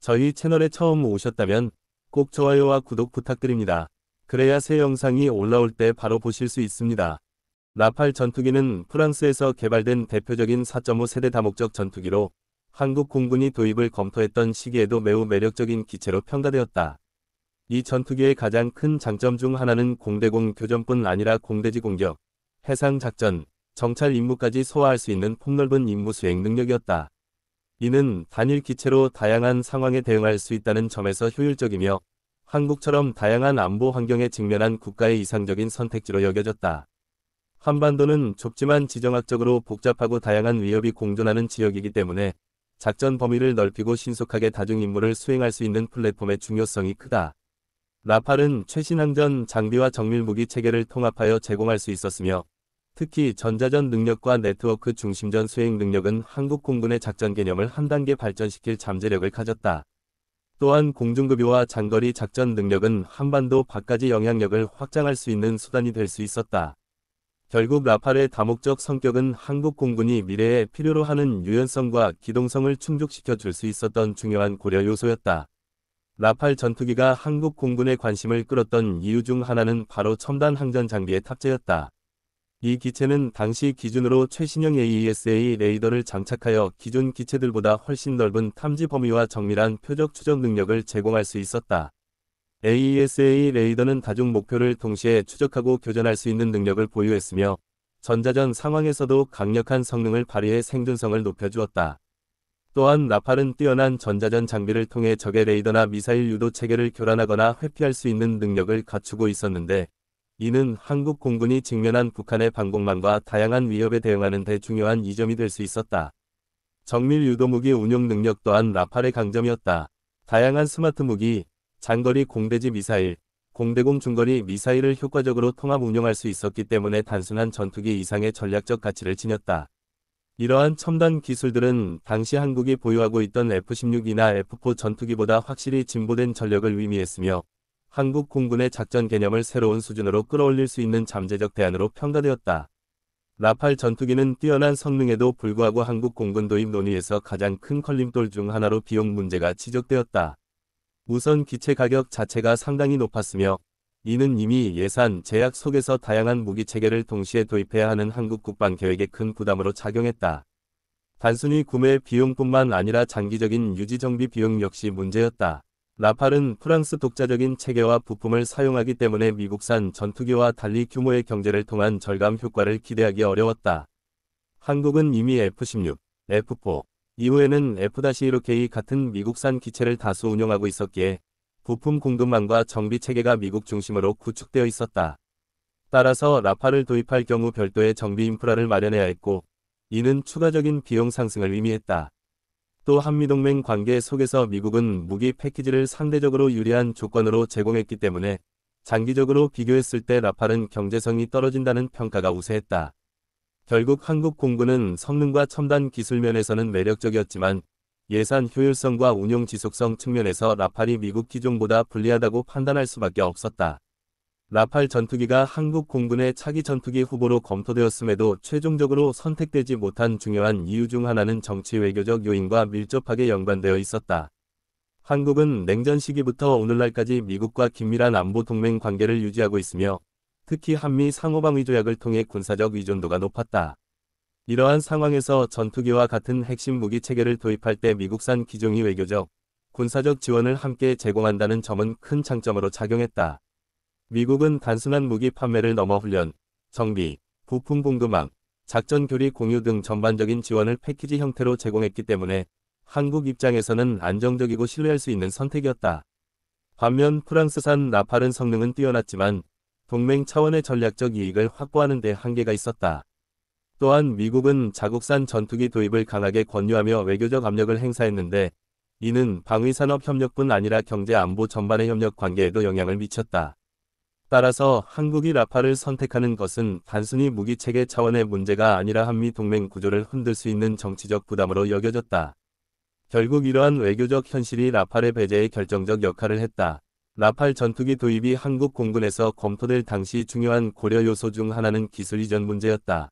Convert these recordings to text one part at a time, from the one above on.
저희 채널에 처음 오셨다면 꼭 좋아요와 구독 부탁드립니다. 그래야 새 영상이 올라올 때 바로 보실 수 있습니다. 라팔 전투기는 프랑스에서 개발된 대표적인 4.5 세대 다목적 전투기로 한국 공군이 도입을 검토했던 시기에도 매우 매력적인 기체로 평가되었다. 이 전투기의 가장 큰 장점 중 하나는 공대공 교전뿐 아니라 공대지 공격, 해상 작전, 정찰 임무까지 소화할 수 있는 폭넓은 임무 수행 능력이었다. 이는 단일 기체로 다양한 상황에 대응할 수 있다는 점에서 효율적이며 한국처럼 다양한 안보 환경에 직면한 국가의 이상적인 선택지로 여겨졌다. 한반도는 좁지만 지정학적으로 복잡하고 다양한 위협이 공존하는 지역이기 때문에 작전 범위를 넓히고 신속하게 다중 임무를 수행할 수 있는 플랫폼의 중요성이 크다. 라팔은 최신 항전 장비와 정밀 무기 체계를 통합하여 제공할 수 있었으며 특히 전자전 능력과 네트워크 중심전 수행 능력은 한국 공군의 작전 개념을 한 단계 발전시킬 잠재력을 가졌다. 또한 공중급유와 장거리 작전 능력은 한반도 밖까지 영향력을 확장할 수 있는 수단이 될 수 있었다. 결국 라팔의 다목적 성격은 한국 공군이 미래에 필요로 하는 유연성과 기동성을 충족시켜 줄 수 있었던 중요한 고려 요소였다. 라팔 전투기가 한국 공군의 관심을 끌었던 이유 중 하나는 바로 첨단 항전 장비의 탑재였다. 이 기체는 당시 기준으로 최신형 AESA 레이더를 장착하여 기존 기체들보다 훨씬 넓은 탐지 범위와 정밀한 표적 추적 능력을 제공할 수 있었다. AESA 레이더는 다중 목표를 동시에 추적하고 교전할 수 있는 능력을 보유했으며 전자전 상황에서도 강력한 성능을 발휘해 생존성을 높여주었다. 또한 라팔은 뛰어난 전자전 장비를 통해 적의 레이더나 미사일 유도 체계를 교란하거나 회피할 수 있는 능력을 갖추고 있었는데 이는 한국 공군이 직면한 북한의 방공망과 다양한 위협에 대응하는 데 중요한 이점이 될 수 있었다. 정밀 유도무기 운용 능력 또한 라팔의 강점이었다. 다양한 스마트 무기, 장거리 공대지 미사일, 공대공 중거리 미사일을 효과적으로 통합 운용할 수 있었기 때문에 단순한 전투기 이상의 전략적 가치를 지녔다. 이러한 첨단 기술들은 당시 한국이 보유하고 있던 F-16이나 F-4 전투기보다 확실히 진보된 전력을 의미했으며 한국 공군의 작전 개념을 새로운 수준으로 끌어올릴 수 있는 잠재적 대안으로 평가되었다. 라팔 전투기는 뛰어난 성능에도 불구하고 한국 공군 도입 논의에서 가장 큰 걸림돌 중 하나로 비용 문제가 지적되었다. 우선 기체 가격 자체가 상당히 높았으며 이는 이미 예산 제약 속에서 다양한 무기 체계를 동시에 도입해야 하는 한국 국방 계획에 큰 부담으로 작용했다. 단순히 구매 비용뿐만 아니라 장기적인 유지 정비 비용 역시 문제였다. 라팔은 프랑스 독자적인 체계와 부품을 사용하기 때문에 미국산 전투기와 달리 규모의 경제를 통한 절감 효과를 기대하기 어려웠다. 한국은 이미 F-16, F-4, 이후에는 F-16K 같은 미국산 기체를 다수 운용하고 있었기에 부품 공급망과 정비 체계가 미국 중심으로 구축되어 있었다. 따라서 라팔을 도입할 경우 별도의 정비 인프라를 마련해야 했고 이는 추가적인 비용 상승을 의미했다. 또 한미동맹 관계 속에서 미국은 무기 패키지를 상대적으로 유리한 조건으로 제공했기 때문에 장기적으로 비교했을 때 라팔은 경제성이 떨어진다는 평가가 우세했다. 결국 한국 공군은 성능과 첨단 기술 면에서는 매력적이었지만 예산 효율성과 운용 지속성 측면에서 라팔이 미국 기종보다 불리하다고 판단할 수밖에 없었다. 라팔 전투기가 한국 공군의 차기 전투기 후보로 검토되었음에도 최종적으로 선택되지 못한 중요한 이유 중 하나는 정치 외교적 요인과 밀접하게 연관되어 있었다. 한국은 냉전 시기부터 오늘날까지 미국과 긴밀한 안보 동맹 관계를 유지하고 있으며 특히 한미 상호방위 조약을 통해 군사적 의존도가 높았다. 이러한 상황에서 전투기와 같은 핵심 무기 체계를 도입할 때 미국산 기종이 외교적, 군사적 지원을 함께 제공한다는 점은 큰 장점으로 작용했다. 미국은 단순한 무기 판매를 넘어 훈련, 정비, 부품 공급망, 작전 교리 공유 등 전반적인 지원을 패키지 형태로 제공했기 때문에 한국 입장에서는 안정적이고 신뢰할 수 있는 선택이었다. 반면 프랑스산 라팔은 성능은 뛰어났지만 동맹 차원의 전략적 이익을 확보하는 데 한계가 있었다. 또한 미국은 자국산 전투기 도입을 강하게 권유하며 외교적 압력을 행사했는데 이는 방위산업 협력뿐 아니라 경제 안보 전반의 협력 관계에도 영향을 미쳤다. 따라서 한국이 라팔을 선택하는 것은 단순히 무기체계 차원의 문제가 아니라 한미 동맹 구조를 흔들 수 있는 정치적 부담으로 여겨졌다. 결국 이러한 외교적 현실이 라팔의 배제에 결정적 역할을 했다. 라팔 전투기 도입이 한국 공군에서 검토될 당시 중요한 고려 요소 중 하나는 기술 이전 문제였다.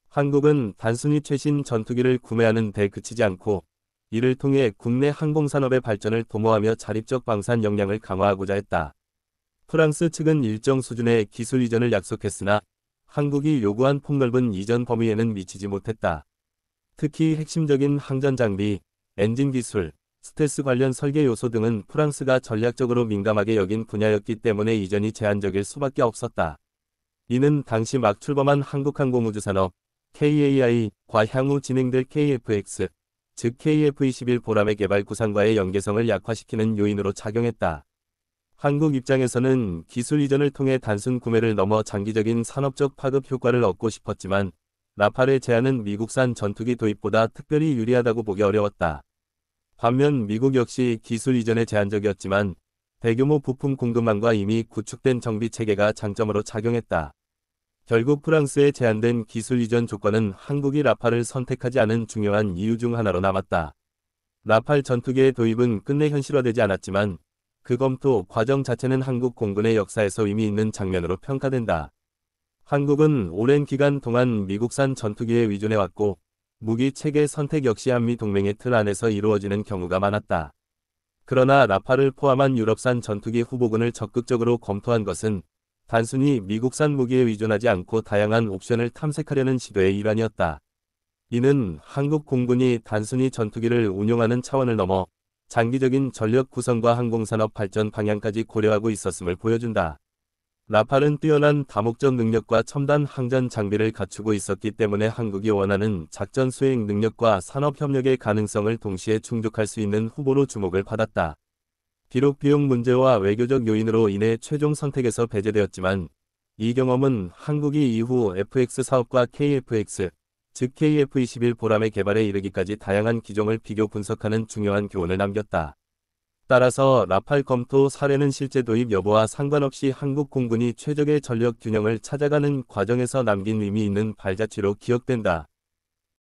한국은 단순히 최신 전투기를 구매하는 데 그치지 않고 이를 통해 국내 항공산업의 발전을 도모하며 자립적 방산 역량을 강화하고자 했다. 프랑스 측은 일정 수준의 기술 이전을 약속했으나 한국이 요구한 폭넓은 이전 범위에는 미치지 못했다. 특히 핵심적인 항전 장비, 엔진 기술, 스텔스 관련 설계 요소 등은 프랑스가 전략적으로 민감하게 여긴 분야였기 때문에 이전이 제한적일 수밖에 없었다. 이는 당시 막 출범한 한국항공우주산업 KAI과 향후 진행될 KFX, 즉 KF-21 보람의 개발 구상과의 연계성을 약화시키는 요인으로 작용했다. 한국 입장에서는 기술 이전을 통해 단순 구매를 넘어 장기적인 산업적 파급 효과를 얻고 싶었지만 라팔의 제안은 미국산 전투기 도입보다 특별히 유리하다고 보기 어려웠다. 반면 미국 역시 기술 이전에 제한적이었지만 대규모 부품 공급망과 이미 구축된 정비 체계가 장점으로 작용했다. 결국 프랑스에 제한된 기술 이전 조건은 한국이 라팔을 선택하지 않은 중요한 이유 중 하나로 남았다. 라팔 전투기의 도입은 끝내 현실화되지 않았지만 그 검토 과정 자체는 한국 공군의 역사에서 의미 있는 장면으로 평가된다. 한국은 오랜 기간 동안 미국산 전투기에 의존해왔고 무기 체계 선택 역시 한미 동맹의 틀 안에서 이루어지는 경우가 많았다. 그러나 라팔을 포함한 유럽산 전투기 후보군을 적극적으로 검토한 것은 단순히 미국산 무기에 의존하지 않고 다양한 옵션을 탐색하려는 시도의 일환이었다. 이는 한국 공군이 단순히 전투기를 운용하는 차원을 넘어 장기적인 전력 구성과 항공산업 발전 방향까지 고려하고 있었음을 보여준다. 라팔은 뛰어난 다목적 능력과 첨단 항전 장비를 갖추고 있었기 때문에 한국이 원하는 작전 수행 능력과 산업 협력의 가능성을 동시에 충족할 수 있는 후보로 주목을 받았다. 비록 비용 문제와 외교적 요인으로 인해 최종 선택에서 배제되었지만 이 경험은 한국이 이후 FX 사업과 KFX, 즉 KF-21 보람의 개발에 이르기까지 다양한 기종을 비교 분석하는 중요한 교훈을 남겼다. 따라서 라팔 검토 사례는 실제 도입 여부와 상관없이 한국 공군이 최적의 전력 균형을 찾아가는 과정에서 남긴 의미 있는 발자취로 기억된다.